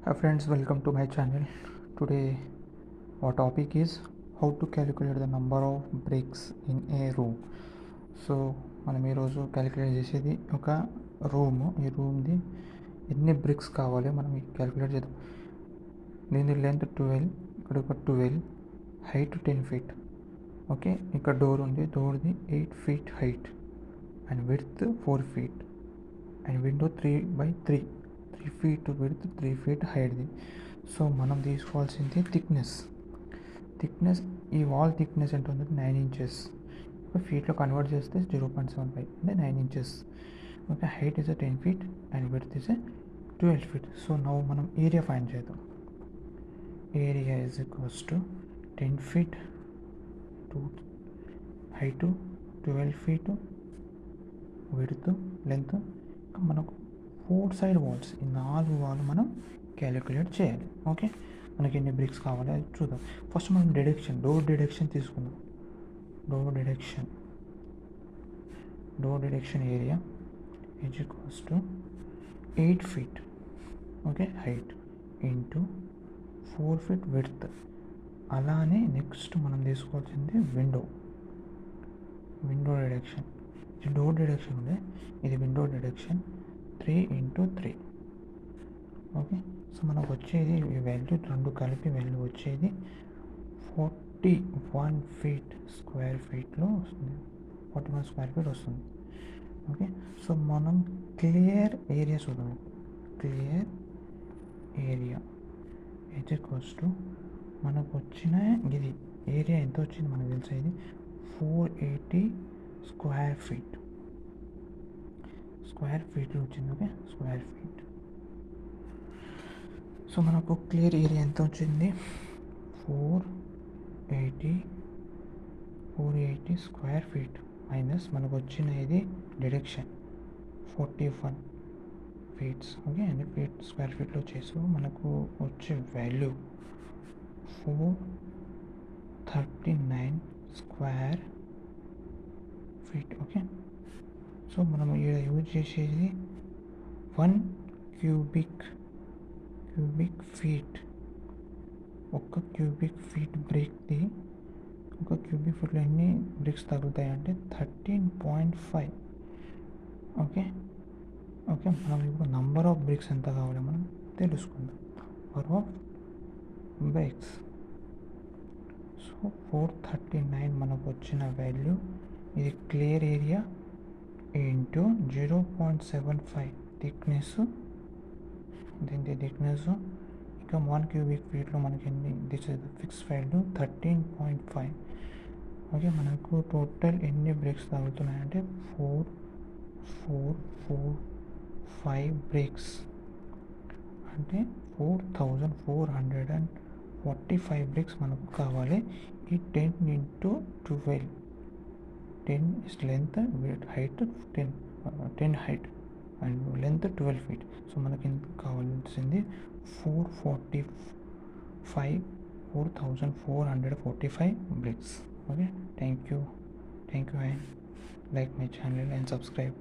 Hi friends, welcome to my channel. Today our topic is how to calculate the number of bricks in a room. So మనం ఈరోజు calculate చేసేది ఒక room. ఈ రూమ్ది ఎన్ని bricks కావాలి మనం క్యాలిక్యులేట్ చేద్దాం. దీని లెంత్ 12, ఇక్కడ ఒక 12, హైట్ 10 feet. ఓకే, ఇక్కడ డోర్ ఉంది, డోర్ది 8 feet height and width 4 feet and window 3x3 3 feet width 3 feet హైట్ది. సో మనం తీసుకోవాల్సింది థిక్నెస్. ఈ వాల్ థిక్నెస్ ఎంత ఉంది? 9 inches. ఫీట్లో కన్వర్ట్ చేస్తే 0.75 అంటే 9 inches. Okay, height is 10 feet and width is 12 feet. So నవ్వు మనం ఏరియా ఫైండ్ చేద్దాం. Area is equals to 10 feet to height 12 feet width length. మనకు 4 side వాల్స్, ఈ 4 వాల్ మనం క్యాలిక్యులేట్ చేయాలి. ఓకే, మనకి ఎన్ని బ్రిక్స్ కావాలి అది చూద్దాం. ఫస్ట్ మనం డోర్ డిడక్షన్ తీసుకుందాం. Door deduction area is equals to 8 feet okay height into 4 feet width. అలానే నెక్స్ట్ మనం తీసుకోవాల్సింది విండో డిడక్షన్. ఇది డోర్ డిడక్షన్ ఉంది, ఇది window deduction. 3 into 3. Okay, so మనకు వచ్చేది ఈ వాల్యూ రెండు కలిపి వాల్యూ వచ్చేది 41 feet స్క్వేర్ ఫీట్లో వస్తుంది. 41 square feet వస్తుంది. ఓకే, సో మనం క్లియర్ ఏరియా చూద్దాం. Clear area is equals to మనకు వచ్చిన ఇది ఏరియా ఎంత వచ్చింది మనకు తెలిసేది 480 square feet. స్క్వేర్ ఫీట్లో వచ్చింది. Okay, square feet. సో మనకు క్లియర్ ఏరియా ఎంత వచ్చింది? 480 స్క్వేర్ ఫీట్ మైనస్ మనకు వచ్చిన ఇది డిడక్షన్ 41 feet. ఓకే, అన్ని ఫీట్ స్క్వేర్ ఫీట్లో చేసి మనకు వచ్చే value 439 square feet. Okay, so మనం ఇక్కడ యూజ్ చేసేది 1 cubic ఫీట్. ఒక్క క్యూబిక్ ఫీట్ బ్రిక్ది ఒక క్యూబిక్ ఫీట్లో ఎన్ని బ్రిక్స్ తగులుతాయి అంటే 13.5. ఓకే, మనం ఇప్పుడు నంబర్ ఆఫ్ బ్రిక్స్ ఎంత కావాలి మనం తెలుసుకుందాం. Number of bricks. సో 439 మనకు వచ్చిన వాల్యూ. ఇది క్లియర్ ఏరియా ఇంటూ 0.75 థిక్నెస్. దీని థిక్నెస్ ఇక 1 cubic ఫీట్లో మనకి ఎన్ని this is fix value 13.5. Okay, మనకు టోటల్ ఎన్ని బ్రిక్స్ తగులుతున్నాయంటే 4,445 బ్రిక్స్ అంటే 4,445 బ్రిక్స్ మనకు కావాలి. ఈ 10 into 12. 10 is length, height 10 height and length 12 feet. So మనకి కావాల్సింది 4,445 bricks. Okay, thank you and like my channel and subscribe.